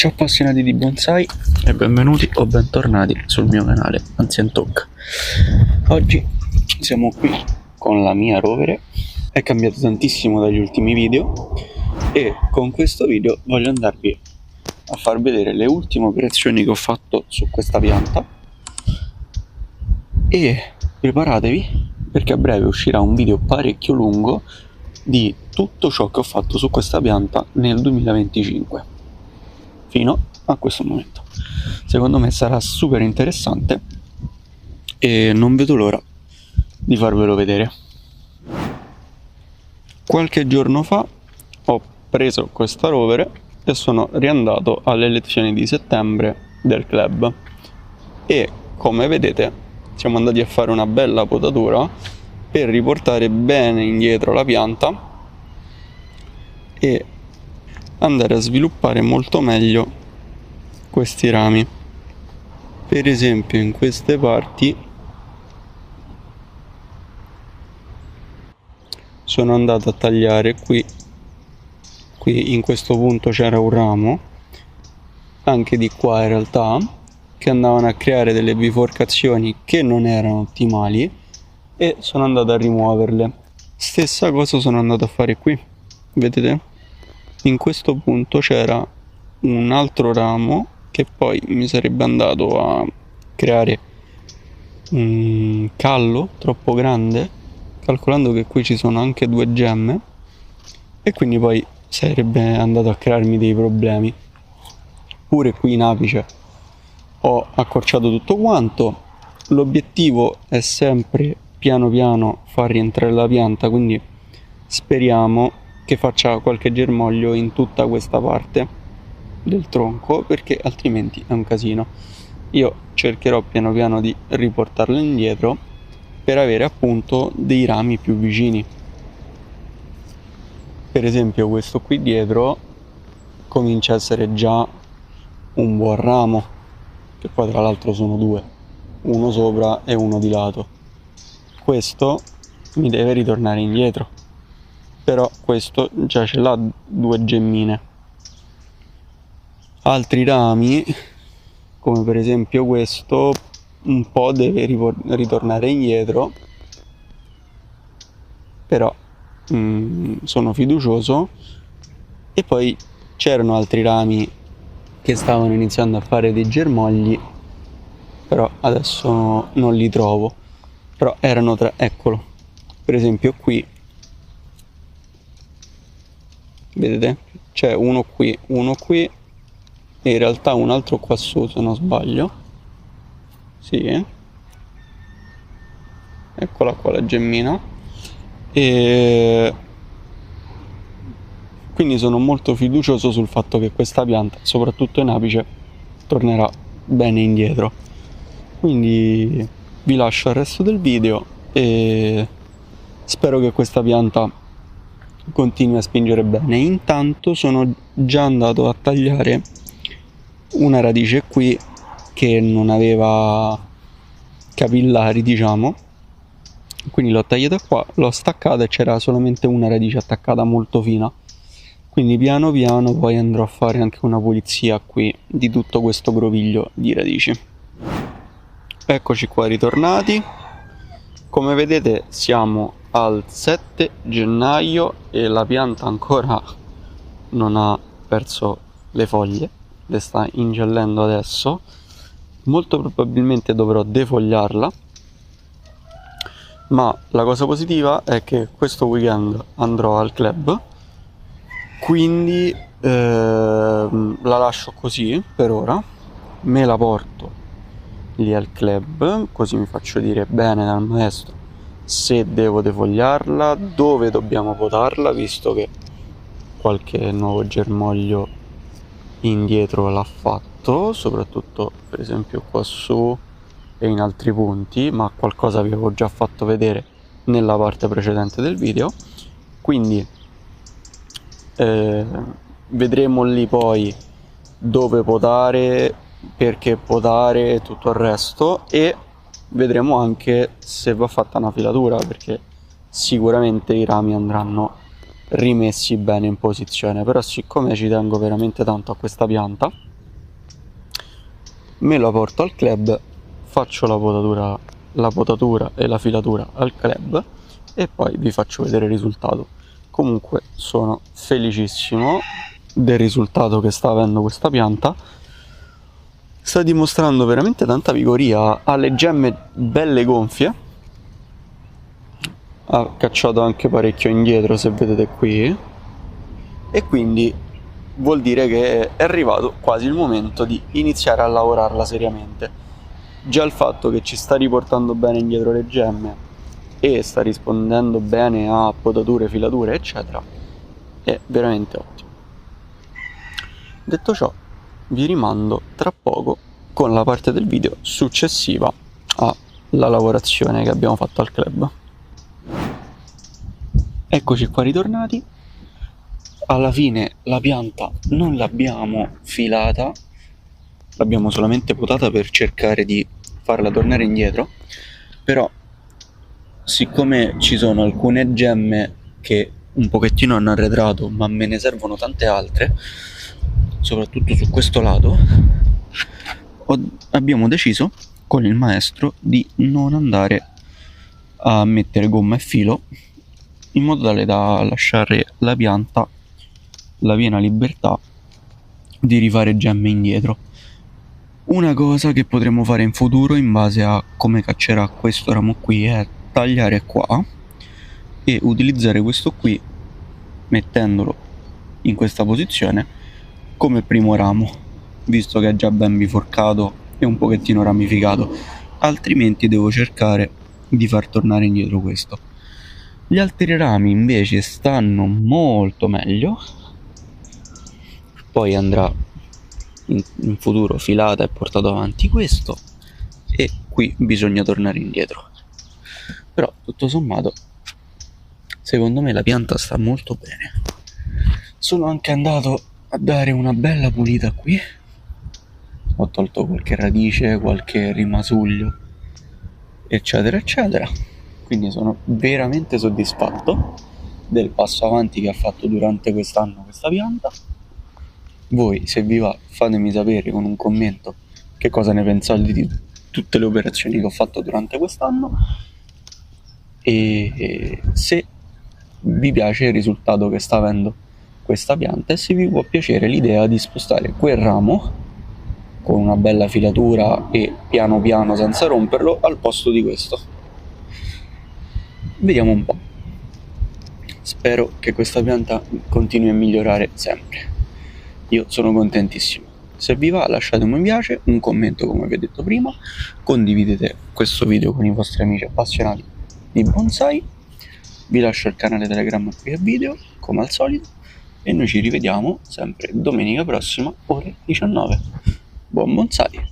Ciao appassionati di bonsai e benvenuti o bentornati sul mio canale Ancient Talk. Oggi siamo qui con la mia rovere, è cambiato tantissimo dagli ultimi video e con questo video voglio andarvi a far vedere le ultime operazioni che ho fatto su questa pianta e preparatevi perché a breve uscirà un video parecchio lungo di tutto ciò che ho fatto su questa pianta nel 2025 fino a questo momento. Secondo me sarà super interessante e non vedo l'ora di farvelo vedere. Qualche giorno fa ho preso questa rovere e sono riandato alle lezioni di settembre del club e come vedete siamo andati a fare una bella potatura per riportare bene indietro la pianta e andare a sviluppare molto meglio questi rami. Per esempio in queste parti sono andato a tagliare qui in questo punto c'era un ramo, anche di qua in realtà, che andavano a creare delle biforcazioni che non erano ottimali e sono andato a rimuoverle. Stessa cosa sono andato a fare qui, vedete? In questo punto c'era un altro ramo che poi mi sarebbe andato a creare un callo troppo grande, calcolando che qui ci sono anche 2 gemme e quindi poi sarebbe andato a crearmi dei problemi. Pure qui in apice ho accorciato tutto quanto. L'obiettivo è sempre piano piano far rientrare la pianta, quindi speriamo che faccia qualche germoglio in tutta questa parte del tronco, perché altrimenti è un casino. Io cercherò piano piano di riportarlo indietro per avere appunto dei rami più vicini. Per esempio questo qui dietro comincia a essere già un buon ramo, che poi tra l'altro sono 2, uno sopra e uno di lato. Questo mi deve ritornare indietro, però questo già ce l'ha 2 gemmine. Altri rami, come per esempio questo, un po' deve ritornare indietro, però sono fiducioso. E poi c'erano altri rami che stavano iniziando a fare dei germogli, però adesso non li trovo, però erano eccolo, per esempio qui, vedete? C'è uno qui e in realtà un altro qua su, se non sbaglio. Sì, eccola qua la gemmina. E quindi sono molto fiducioso sul fatto che questa pianta, soprattutto in apice, tornerà bene indietro. Quindi vi lascio al resto del video e spero che questa pianta continui a spingere bene. Intanto sono già andato a tagliare una radice qui che non aveva capillari, diciamo, quindi l'ho tagliata qua, l'ho staccata e c'era solamente una radice attaccata molto fina, quindi piano piano poi andrò a fare anche una pulizia qui di tutto questo groviglio di radici. Eccoci qua ritornati, come vedete siamo al 7 gennaio e la pianta ancora non ha perso le foglie, le sta ingellendo adesso. Molto probabilmente dovrò defogliarla, ma la cosa positiva è che questo weekend andrò al club, quindi la lascio così per ora, me la porto lì al club, così mi faccio dire bene dal maestro se devo defogliarla, dove dobbiamo potarla, visto che qualche nuovo germoglio indietro l'ha fatto, soprattutto per esempio qua su e in altri punti, ma qualcosa vi avevo già fatto vedere nella parte precedente del video. Quindi vedremo lì poi dove potare, perché potare e tutto il resto, e vedremo anche se va fatta una filatura, perché sicuramente i rami andranno rimessi bene in posizione. Però siccome ci tengo veramente tanto a questa pianta me la porto al club, faccio la potatura e la filatura al club e poi vi faccio vedere il risultato. Comunque sono felicissimo del risultato che sta avendo questa pianta. Sta dimostrando veramente tanta vigoria, ha le gemme belle gonfie, ha cacciato anche parecchio indietro, se vedete qui, e quindi vuol dire che è arrivato quasi il momento di iniziare a lavorarla seriamente. Già il fatto che ci sta riportando bene indietro le gemme e sta rispondendo bene a potature, filature eccetera è veramente ottimo. Detto ciò, vi rimando tra poco con la parte del video successiva alla lavorazione che abbiamo fatto al club. Eccoci qua ritornati. Alla fine la pianta non l'abbiamo filata, l'abbiamo solamente potata per cercare di farla tornare indietro, però siccome ci sono alcune gemme che un pochettino hanno arretrato, ma me ne servono tante altre, soprattutto su questo lato, abbiamo deciso con il maestro di non andare a mettere gomma e filo, in modo tale da lasciare la pianta la piena libertà di rifare gemme indietro. Una cosa che potremo fare in futuro, in base a come caccerà questo ramo qui, è tagliare qua e utilizzare questo qui, mettendolo in questa posizione come primo ramo, visto che è già ben biforcato e un pochettino ramificato, altrimenti devo cercare di far tornare indietro questo. Gli altri rami invece stanno molto meglio, poi andrà in futuro filata e portato avanti questo, e qui bisogna tornare indietro. Però tutto sommato secondo me la pianta sta molto bene. Sono anche andato a dare una bella pulita qui, ho tolto qualche radice, qualche rimasuglio eccetera eccetera, quindi sono veramente soddisfatto del passo avanti che ha fatto durante quest'anno questa pianta. Voi, se vi va, fatemi sapere con un commento che cosa ne pensate di tutte le operazioni che ho fatto durante quest'anno e se vi piace il risultato che sta avendo questa pianta, e se vi può piacere l'idea di spostare quel ramo con una bella filatura e piano piano senza romperlo al posto di questo. Vediamo un po'. Spero che questa pianta continui a migliorare sempre. Io sono contentissimo. Se vi va, lasciatemi un mi piace, un commento come vi ho detto prima, condividete questo video con i vostri amici appassionati di bonsai, vi lascio il canale Telegram qui a video come al solito e noi ci rivediamo sempre domenica prossima ore 19. Buon bonsai!